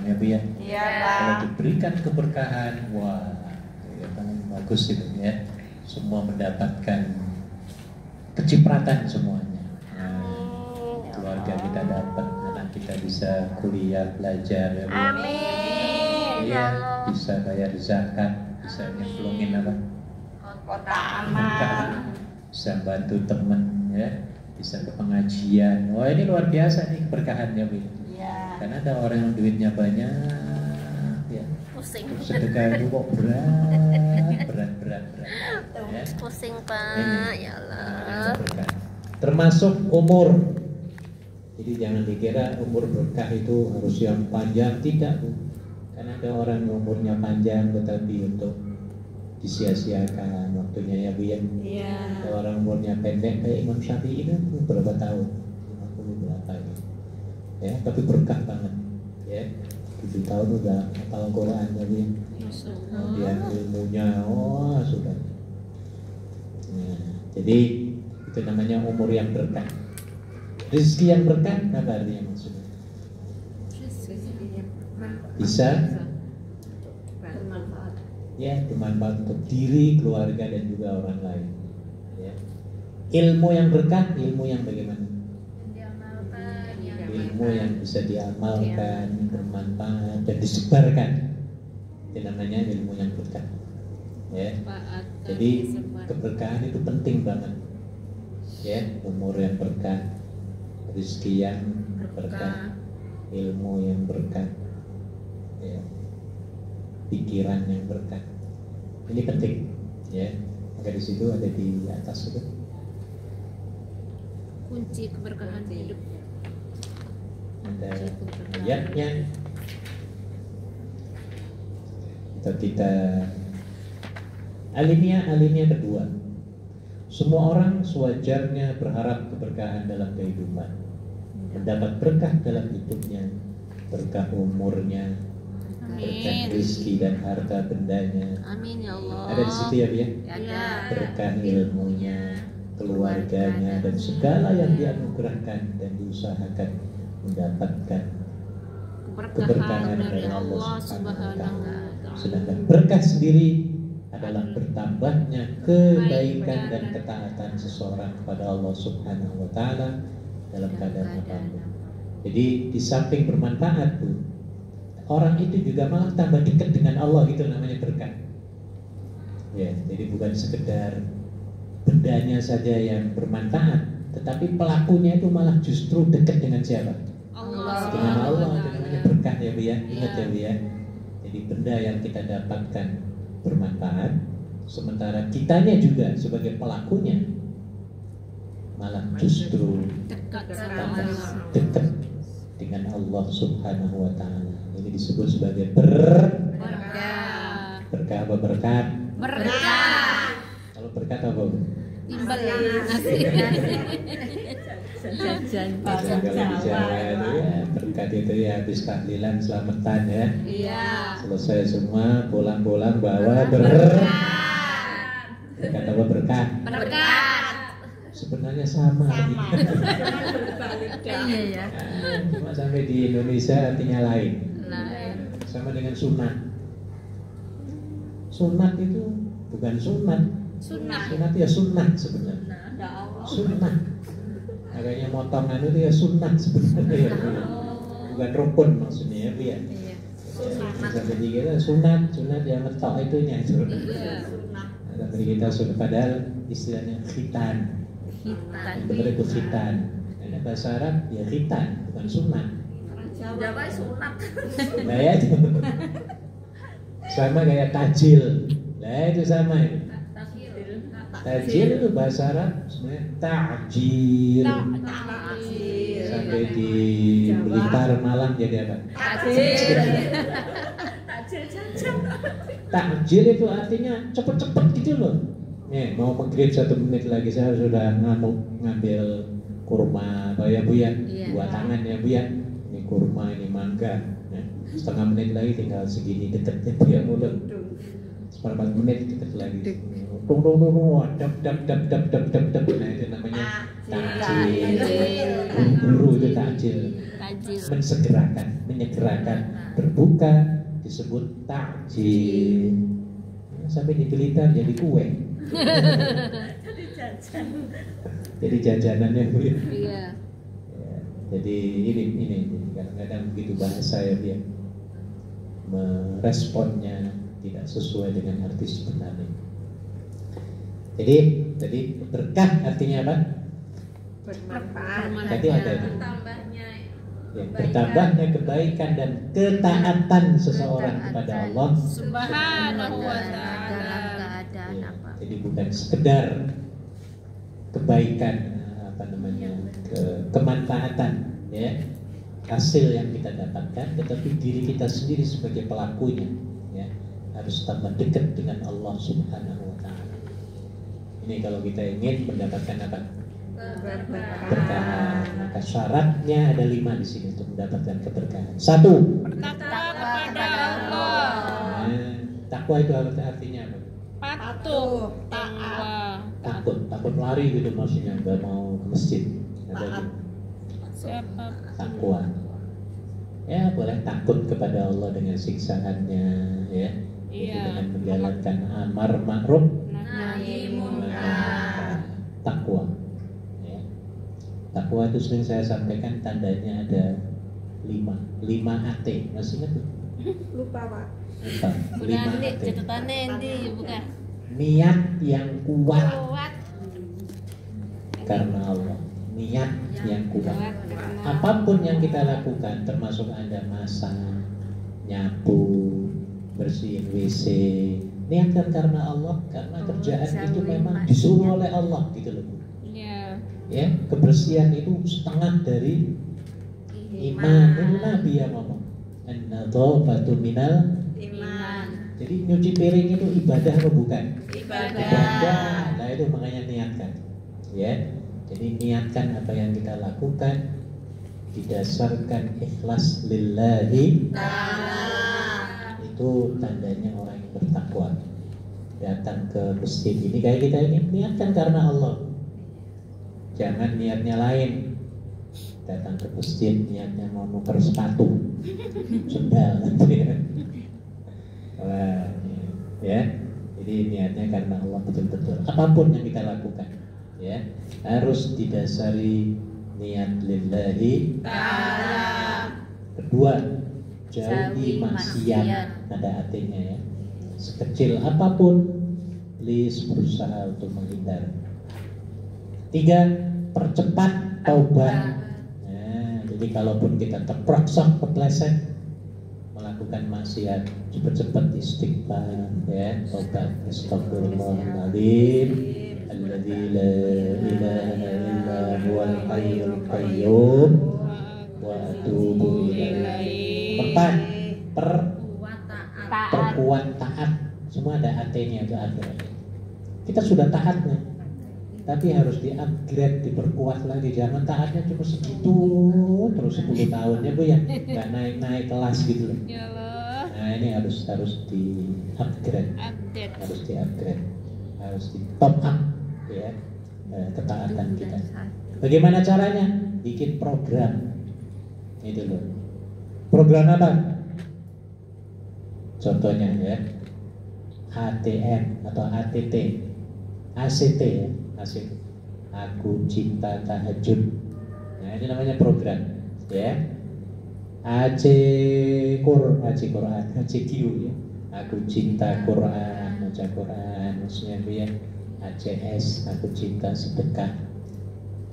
ya Bu ya. Iya Pak. Kalau diberikan keberkahan, wah, ya, bagus itu ya. Semua mendapatkan kecipratan semuanya. Nah, keluarga kita dapat, anak kita bisa kuliah, belajar ya Bu. Amin. Iya, bisa bayar zakat, bisa nyemplungin apa? Kota aman. Bisa bantu teman ya, bisa ke pengajian. Wah, ini luar biasa nih keberkahannya Bu. Iya. Karena ada orang yang duitnya banyak ya, Pusing. sedekah itu kok berat ya. Pusing Pak. Ini. Ya Allah. Berkah. Termasuk umur. Jadi jangan dikira umur berkah itu harus yang panjang, tidak Bu. Karena ada orang yang umurnya panjang tetapi untuk disia-siakan waktunya ya Bu ya. Iya. Ada orang umurnya pendek kayak Imam Syafi'i itu berapa tahun? 50 berapa gitu. Ya, tapi berkah banget ya. 7 tahun udah hafal Quran ya Bu ya. Kemudian ilmunya sudah. Nah, jadi itu namanya umur yang berkah. Rezeki yang berkah apa artinya maksudnya? Bisa ya bermanfaat untuk diri, keluarga dan juga orang lain. Ya. Ilmu yang berkah, ilmu yang bagaimana? Ilmu yang bisa diamalkan, bermanfaat dan disebarkan. Itu namanya ilmu yang berkah. Ya. Jadi keberkahan itu penting banget. Ya, umur yang berkah, rezeki yang berkah, ilmu yang berkah, ya, pikiran yang berkah. Ini penting, ya. Maka di situ ada di atas itu Kunci keberkahan hidup. ada ayatnya. Kita alinea kedua. Semua orang sewajarnya berharap keberkahan dalam kehidupan, mendapat berkah dalam hidupnya, berkah umurnya, berkah rezeki dan harta bendanya. Amin ya Allah. Ada di situ ya Bu ya? Ada. Berkah ilmunya, keluarganya dan segala yang dianugerahkan dan diusahakan mendapatkan keberkahan dari Allah Subhanahu wa Ta'ala. Sedangkan berkah sendiri adalah bertambahnya kebaikan dan ketaatan seseorang kepada Allah Subhanahu wa Ta'ala dalam keadaan apapun. Jadi di samping bermanfaat Bu, orang itu juga malah tambah dekat dengan Allah, gitu namanya berkah. Ya, jadi bukan sekedar bendanya saja yang bermanfaat, tetapi pelakunya itu malah justru dekat dengan siapa? Allah. Dengan Allah. Itu namanya berkah ya Bu ya. Ingat ya Bu ya. Jadi benda yang kita dapatkan bermanfaat, sementara kitanya juga sebagai pelakunya malah justru Dekat tambah dekat dengan Allah Subhanahu wa Ta'ala. Ini disebut sebagai berkah. Berkah apa berkat? Berkah. Kalau berkat apa Bu? Timbal Jajan Kalau di Jawa itu ya, berkat itu ya habis tahlilan selamatan ya. Iya. Selesai semua, pulang-pulang bawa berkat apa berkat? Berkat. Sebenarnya sama. Iya ya. Cuma sampai di Indonesia artinya lain. Lain. Sama dengan sunat. Sunat itu bukan sunat. Sunnah. Sunat ya sunat sebenarnya. Sunat. Makanya motongan itu ya sunat sebenarnya. Bukan rukun maksudnya ya Bu ya. Iya. Sampai di kita sunat yang ngetok itunya itu. Sampai di kita sunat, padahal istilahnya khitan. Hitan. Benar itu khitan. Karena bahasa Arab ya khitan, bukan sunat. Jawa sunat. Nah ya itu. Sama kayak tajil. Nah itu sama itu. Tajil itu bahasa Arab sebenarnya ta'jil. Sampai di Blitar Malang jadi apa? Takjil itu artinya cepet-cepet gitu loh. Nih mau maghrib 1 menit lagi saya sudah ngambil kurma apa ya Bu ya? Iya. 2 tangan ya Bu ya. Ini kurma, ini mangga. Nah, setengah menit lagi tinggal segini dekatnya Bu ya mulut. Seperempat menit deket lagi. Tung dap. Nah itu namanya takjil. Buru itu takjil. Tajil. Mensegerakan, menyegerakan. Berbuka disebut takjil. Sampai di Blitar jadi kue. Jadi jajan. Jadi jajanannya Bu ya. Iya. Ya, jadi ini kadang-kadang begitu bahasa ya dia meresponnya tidak sesuai dengan arti sebenarnya. Jadi berkah artinya apa? Bermanfaat. Tadi ada itu. Tambahnya Ya, bertambahnya kebaikan dan ketaatan seseorang kepada Allah. Subhanahu wa ta'ala. dalam keadaan Ya, apa? jadi bukan sekedar kebaikan kemanfaatan ya hasil yang kita dapatkan, tetapi diri kita sendiri sebagai pelakunya ya harus tambah dekat dengan Allah Subhanahu wa ta'ala. Ini kalau kita ingin mendapatkan apa? Keberkahan. Maka syaratnya ada 5 di sini untuk mendapatkan keberkahan. 1. Bertakwa kepada Allah. Takwa itu artinya apa? Patuh. Takwa. Takut lari gitu maksudnya, nggak mau ke masjid. Ada Siapa? takwa. Ya boleh takut kepada Allah dengan siksaannya ya. Iya. Dengan menjalankan amar ma'ruf Nahi munkar. Takwa. Ya. Takwa itu sering saya sampaikan tandanya ada 5 AT. Masih ingat tuh? Lupa Pak. Lupa. 5 Bukan nih, AT. catatannya ini bukan. Niat yang kuat Kuat. karena Allah. Niat yang kuat. Karena Apapun yang kita lakukan, termasuk Anda masak, nyapu, bersihin WC, niatkan karena Allah, karena kerjaan itu memang disuruh oleh Allah gitu loh. Iya. Ya, kebersihan itu setengah dari iman. Ini Nabi yang ngomong. An-nadhafatu minal. Iman. Jadi nyuci piring itu ibadah apa bukan? Ibadah. Nah itu makanya niatkan. Ya. Jadi niatkan apa yang kita lakukan didasarkan ikhlas lillahi ta'ala. Itu tandanya orang yang bertakwa. Datang ke masjid ini kayak kita ini niatkan karena Allah. Jangan niatnya lain. Datang ke masjid niatnya mau nuker sepatu, sendal, wah, ya. Jadi niatnya karena Allah betul-betul. Apapun yang kita lakukan, ya harus didasari niat lillahi ta'ala. Kedua, jauhi maksiat. Ada artinya ya. Sekecil apapun, please berusaha untuk menghindar. 3, percepat taubat. Nah, jadi kalaupun kita terpaksa kepleset melakukan maksiat, cepat-cepat istighfar ya, taubat. Astagfirullahaladzim alladzi la ilaha illa huwal hayyul qayyum wa atubu ilaihi. 4, perkuat taat. Semua ada AT-nya, itu akhirat. Kita sudah taat nih, tapi harus di-upgrade, diperkuat lagi. Jangan taatnya cuma segitu terus 10 tahun ya Bu ya, nggak naik-naik kelas gitu loh. Ya Allah. Nah ini harus di-upgrade, Update. harus di-upgrade, harus di-top up ya ketaatan kita. Bagaimana caranya? Bikin program itu loh. Program apa? Contohnya ya, ATM atau ATT, ACT ya, ACT. Aku cinta tahajud. Nah ini namanya program ya. Quran, ACQ ya. Aku cinta Quran, baca Quran, maksudnya ya. ACS, aku cinta sedekah.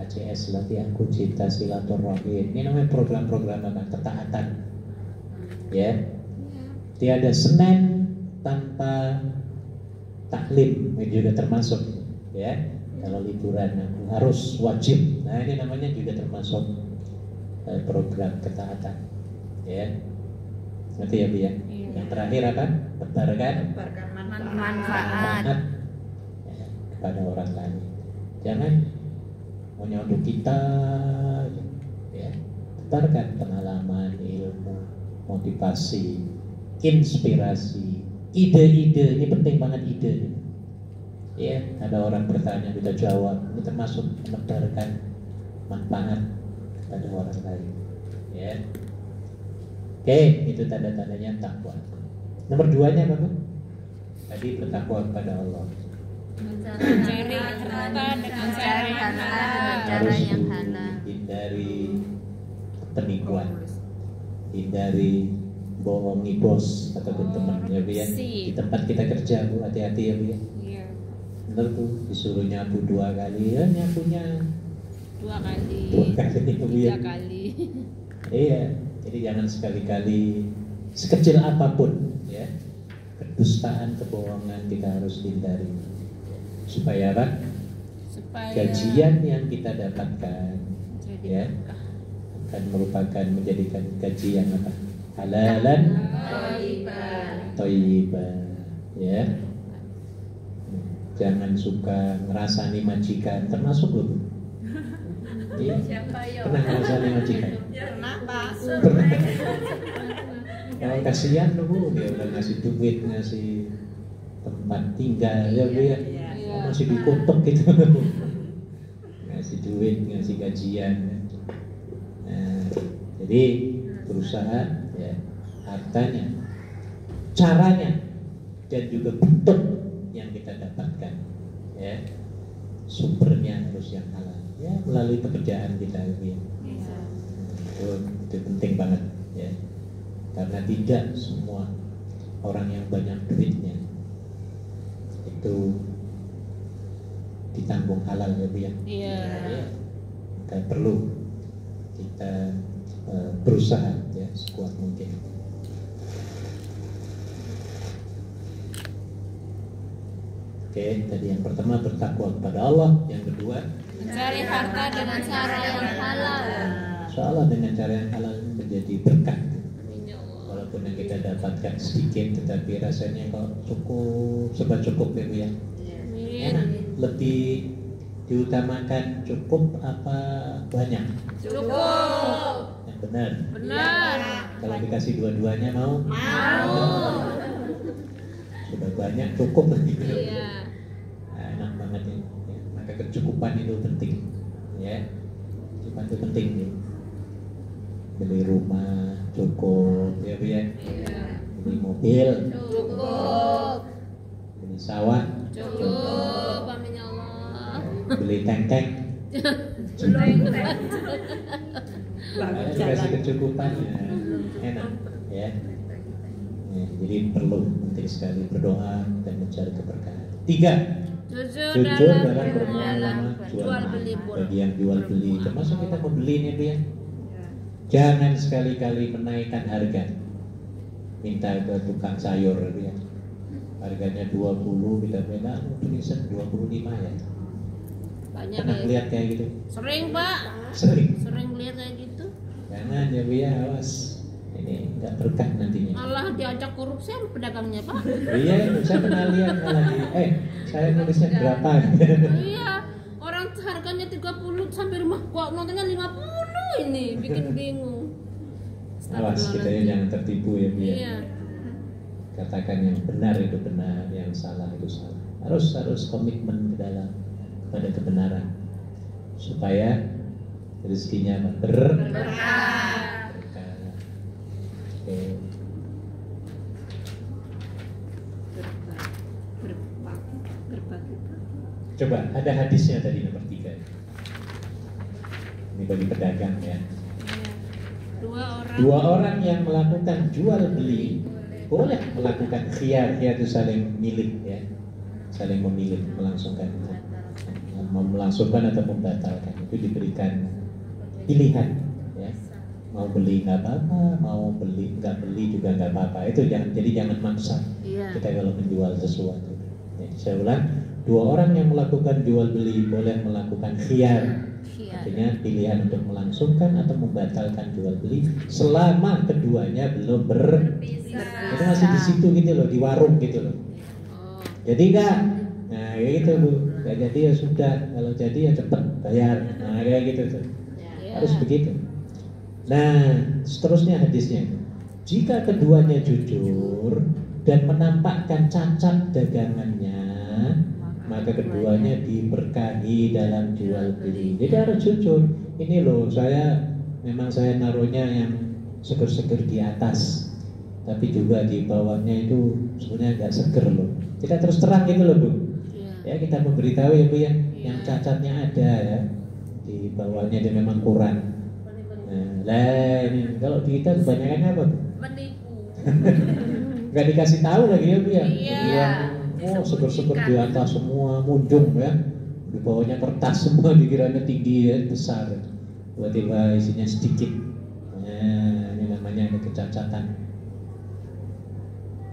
ACS lagi, aku cinta silaturahim. Ini namanya program-program apa? Ketaatan. Ya. Tiada Senin tanpa taklim, ini juga termasuk ya. Kalau liburan aku harus wajib. Nah ini namanya juga termasuk program ketaatan ya. Ngerti ya Bu ya? Yang terakhir apa? Tebarkan manfaat ya, kepada orang lain. Jangan hanya untuk kita ya. Tebarkan pengalaman, ilmu, motivasi, inspirasi, ide-ide. Ini penting banget ide. Ya, ada orang bertanya kita jawab. Ini termasuk menebarkan manfaat kepada orang lain. Ya. Oke, itu tanda-tandanya takwa. Nomor 2-nya apa, Bu? Tadi bertakwa kepada Allah. Mencari harta dengan cara yang halal. Cara yang halal. Hindari penipuan, hindari bohongi bos ataupun teman, ya Bu ya. Di tempat kita kerja, Bu, hati-hati ya Bu ya. Iya. Bener tuh, disuruh nyapu 2 kali, ya nyapunya 2 kali. 2 kali Bu ya. 3 kali. Iya, jadi jangan sekali-kali, sekecil apapun ya, kedustaan, kebohongan kita harus hindari. Supaya apa? Supaya Gajian yang kita dapatkan jadi ya berkah. akan merupakan menjadikan gaji yang apa? Halalan thayyiban ya. Jangan suka ngerasani majikan, termasuk loh Bu. Iya. Pernah ngerasani majikan? Pernah. Kalau kasihan loh Bu, dia udah ngasih duit, ngasih tempat tinggal ya Bu ya. Masih dikutuk gitu. Ngasih duit, ngasih gajian. Nah, jadi berusaha ya, hartanya, caranya, dan juga bentuk yang kita dapatkan ya, sumbernya harus yang halal ya, melalui pekerjaan kita ya. Itu penting banget ya, karena tidak semua orang yang banyak duitnya itu ditanggung halal ya Bu ya. Iya. Ya, maka perlu kita berusaha ya sekuat mungkin. Oke, tadi yang pertama bertakwa kepada Allah, yang kedua Mencari harta dengan cara yang halal. insyaallah dengan cara yang halal menjadi berkah. Walaupun yang kita dapatkan sedikit, tetapi rasanya kok cukup, serba cukup ya Bu ya. Enak. Lebih diutamakan cukup apa banyak? Cukup. Yang benar. Benar. Kalau dikasih dua-duanya mau? Sudah banyak cukup lagi. Iya. Nah, enak banget ini. Ya, maka kecukupan itu penting. Ya, kecukupan itu penting nih. Beli rumah cukup, ya Bu ya. Beli mobil Cukup. beli sawah, Cukup. Amin ya Allah. beli tengkeng. Nah, dikasih kecukupan ya, enak ya. Ya, jadi perlu penting sekali berdoa dan mencari keberkahan. 3, jujur dalam bermuamalah jual beli. Bagi yang jual beli, termasuk kita mau beli ini Bu ya. Jangan sekali-kali menaikkan harga. Minta ke tukang sayur Bu ya. Harganya 20, kita bilang tulisan 25 ya. Banyak Pernah ya. lihat kayak gitu? Sering Pak. Sering. Sering lihat kayak gitu. Jangan ya Bu ya, awas. Ini nggak berkah nantinya. Allah diajak korupsi sama pedagangnya Pak. Iya, saya pernah lihat lagi. Saya nulisnya berapa? Iya. Orang harganya 30 sampai rumah gua nontonnya 50 ini, bikin bingung. Awas kita ya, jangan tertipu ya Bu ya. Iya. Katakan yang benar itu benar, yang salah itu salah. Harus komitmen ke dalam pada kebenaran supaya rezekinya berkah. Oke. Coba ada hadisnya tadi nomor 3. Ini bagi pedagang ya. Dua orang yang melakukan jual beli boleh melakukan khiyar itu saling milik ya, saling memilih, melangsungkan atau membatalkan, itu diberikan pilihan ya, mau beli nggak apa-apa, mau beli nggak beli juga nggak apa-apa, itu jangan maksa kita kalau menjual sesuatu ya. Saya ulang, 2 orang yang melakukan jual beli boleh melakukan khiyar, artinya pilihan untuk melangsungkan atau membatalkan jual beli selama keduanya belum itu masih di situ gitu loh, di warung gitu loh. Jadi enggak, nah kayak gitu Bu, nggak jadi ya sudah, kalau jadi ya cepet bayar, nah kayak gitu tuh, harus begitu. Nah seterusnya hadisnya, jika keduanya jujur dan menampakkan cacat dagangannya, maka keduanya diberkahi dalam jual beli. Jadi harus jujur. Ini loh saya memang saya naruhnya yang seger-seger di atas, tapi juga di bawahnya itu sebenarnya nggak seger loh. Kita terus terang gitu loh Bu. Ya kita memberitahu ya Bu ya, yang cacatnya ada ya di bawahnya dia memang kurang. Nah, ini kalau di kita kebanyakannya apa Bu? Menipu. Nggak dikasih tahu lagi ya Bu ya. Iya. Oh seger-seger di atas semua munjung ya, di bawahnya kertas semua, dikiranya tinggi ya, besar, tiba-tiba isinya sedikit. Nah, ini namanya ada kecacatan.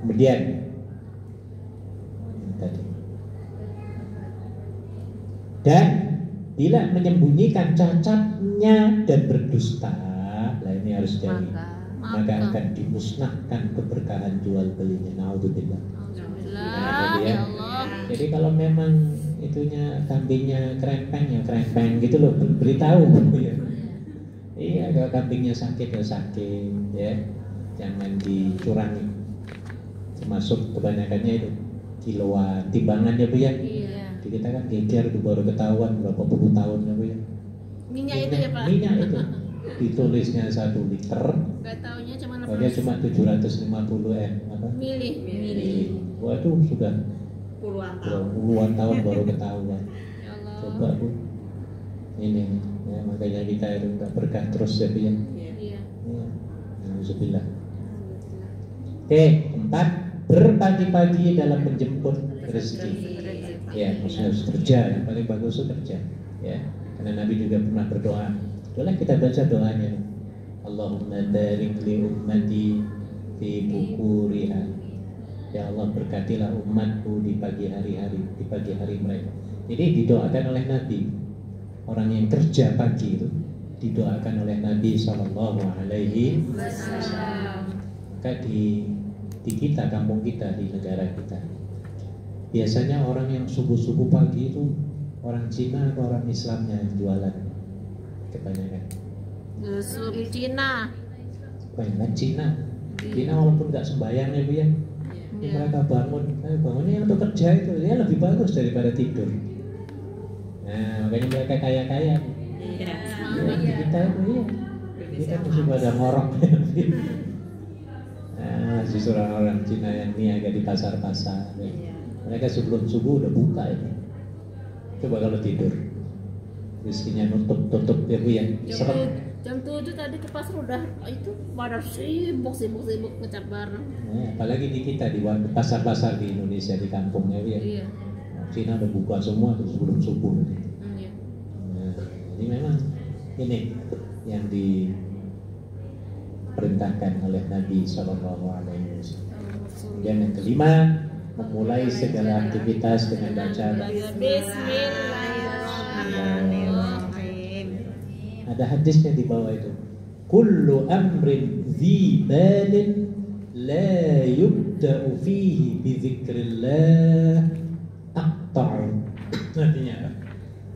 Kemudian tadi, dan bila menyembunyikan cacatnya dan berdusta, lah ini harus jauhi, maka akan dimusnahkan keberkahan jual belinya. Naudzubillah. Ya Allah. Jadi kalau memang itunya kambingnya krempeng ya krempeng gitu loh, beritahu ya. Iya, kalau kambingnya sakit ya sakit ya, jangan dicurangi. Termasuk kebanyakannya itu kiloan, timbangan ya Bu ya. Iya. Di kita kan geger itu baru ketahuan berapa puluh tahun ya Bu ya. Minyak itu ya Pak. Minyak itu ditulisnya 1 liter, Gak taunya cuma pokoknya cuma 750 apa? Mili. Wah itu sudah puluhan tahun baru ketahuan. Ya Allah. Coba Bu, ini ya, makanya kita itu nggak berkah terus ya Bu ya. Iya. Alhamdulillah. Oke, 4, berpagi-pagi dalam menjemput rezeki. Ya, maksudnya harus kerja, yang paling bagus itu kerja. Ya, karena Nabi juga pernah berdoa. Boleh kita baca doanya. Allahumma barik li ummati fi bukuriha. Ya Allah, berkatilah umatku di pagi hari mereka. Jadi didoakan oleh Nabi. Orang yang kerja pagi itu didoakan oleh Nabi Sallallahu Alaihi Wasallam. Maka di kita, kampung kita, di negara kita, biasanya orang yang subuh pagi itu orang Cina atau orang Islamnya yang jualan kebanyakan. Suruh Cina. Kebanyakan Cina walaupun nggak sembahyang ya Bu ya. Mereka bangunnya yang untuk kerja itu ya lebih bagus daripada tidur. Nah makanya mereka kaya. Iya. Ya, kita itu ya, kita mesti pada ngorok. Nah, justru orang Cina yang niaga di pasar-pasar, ya. Mereka sebelum subuh udah buka itu. Coba kalau tidur, rezekinya tutup ya Bu ya. Jam 7 tadi ke pasar udah itu pada sibuk ngecap barang. Nah, apalagi di kita di pasar-pasar di Indonesia di kampungnya ya. Iya. Cina udah buka semua tuh sebelum subuh. Iya. Nah, jadi memang ini yang diperintahkan oleh Nabi Sallallahu Alaihi Wasallam. Dan yang kelima, memulai segala aktivitas dengan baca Bismillahirrahmanirrahim. Ada hadisnya di bawah itu. Kullu amrin dhi balin la yubda'u fihi bi dzikrillah aqta'u. Artinya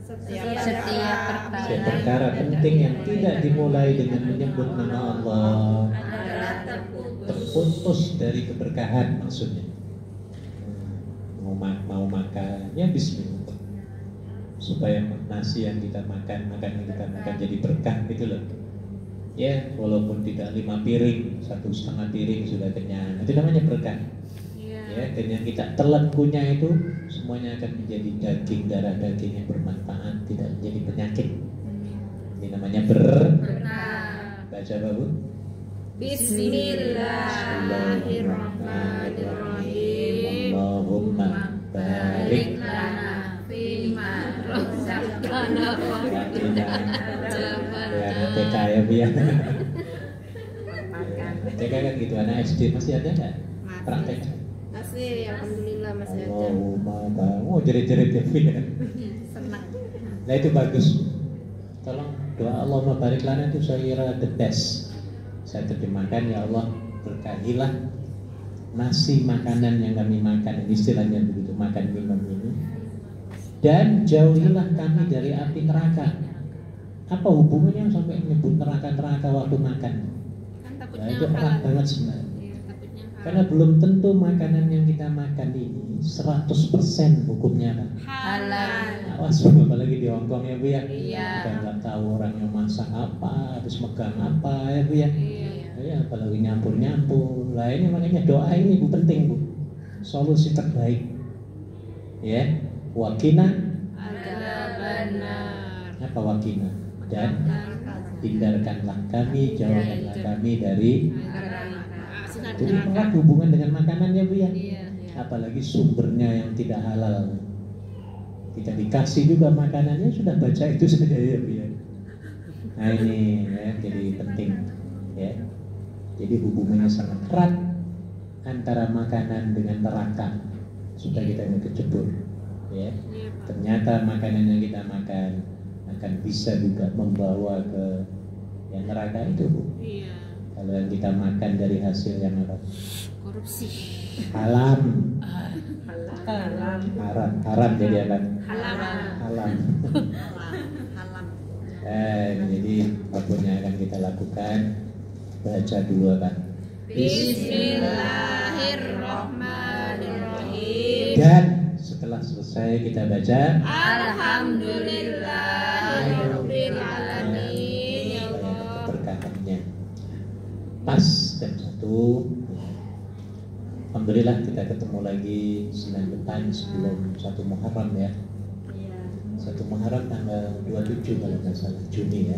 Setiap perkara penting yang tidak dimulai dengan menyebut nama Allah terputus dari keberkahan maksudnya. Mau makan ya bismillah, supaya nasi yang kita makan jadi berkah gitu loh. Ya walaupun tidak 5 piring, 1,5 piring sudah kenyang, itu namanya berkah. Ya, dan yang kita telan kunyah itu semuanya akan menjadi daging, darah daging yang bermanfaat, tidak menjadi penyakit. Ini namanya berkah. Baca Bu. Bismillahirrahmanirrahim. Allahumma barik lana fima razaqtana wa qina ya TK ya Bu ya. TK kan gitu, anak SD masih ada nggak praktek? Masih, alhamdulillah masih ada. Allahumma jerit-jerit ya Bu ya. Senang. Nah itu bagus. Tolong doa Allahumma barik lana itu saya kira the best. Saya terjemahkan, ya Allah berkahilah nasi makanan yang kami makan, istilahnya begitu, makan minum ini, dan jauhilah kami dari api neraka. Apa hubungannya sampai menyebut neraka waktu makan? Kan Nah, takutnya itu erat banget sebenarnya. Takutnya Karena belum tentu makanan yang kita makan ini 100% hukumnya kan. Halal. Awas apalagi di Hongkong ya Bu ya. Iya. Kita nggak tahu orang yang masak apa, habis megang apa ya Bu ya. Iya. Ya, apalagi nyampur-nyampur. Lah ini makanya doa ini Bu penting Bu. Solusi terbaik. Ya, wakina Adalah benar. apa wakina dan hindarkanlah kami, jauhkanlah kami dari. Jadi erat hubungan dengan makanan ya Bu ya. Iya. Apalagi sumbernya yang tidak halal. Kita dikasih juga makanannya, sudah baca itu saja ya Bu ya. Nah ini ya, jadi penting ya. Jadi hubungannya sangat erat antara makanan dengan neraka supaya kita tidak kecebur ya. Ternyata makanan yang kita makan akan bisa juga membawa ke yang neraka itu Bu. Iya. Kalau yang kita makan dari hasil yang apa? Korupsi. Haram. Halam. Haram jadi apa? Halal. Haram. Halam. Jadi apapun yang akan kita lakukan, baca dulu kan. Bismillahirrahmanirrahim. Dan setelah selesai kita baca Alhamdulillahirabbil alamin. Ya supaya ada Allah. keberkahannya. Pas jam 1. Alhamdulillah kita ketemu lagi Senin depan sebelum 1 Muharram ya. 1 Muharram tanggal 27 kalau nggak salah, Juni ya.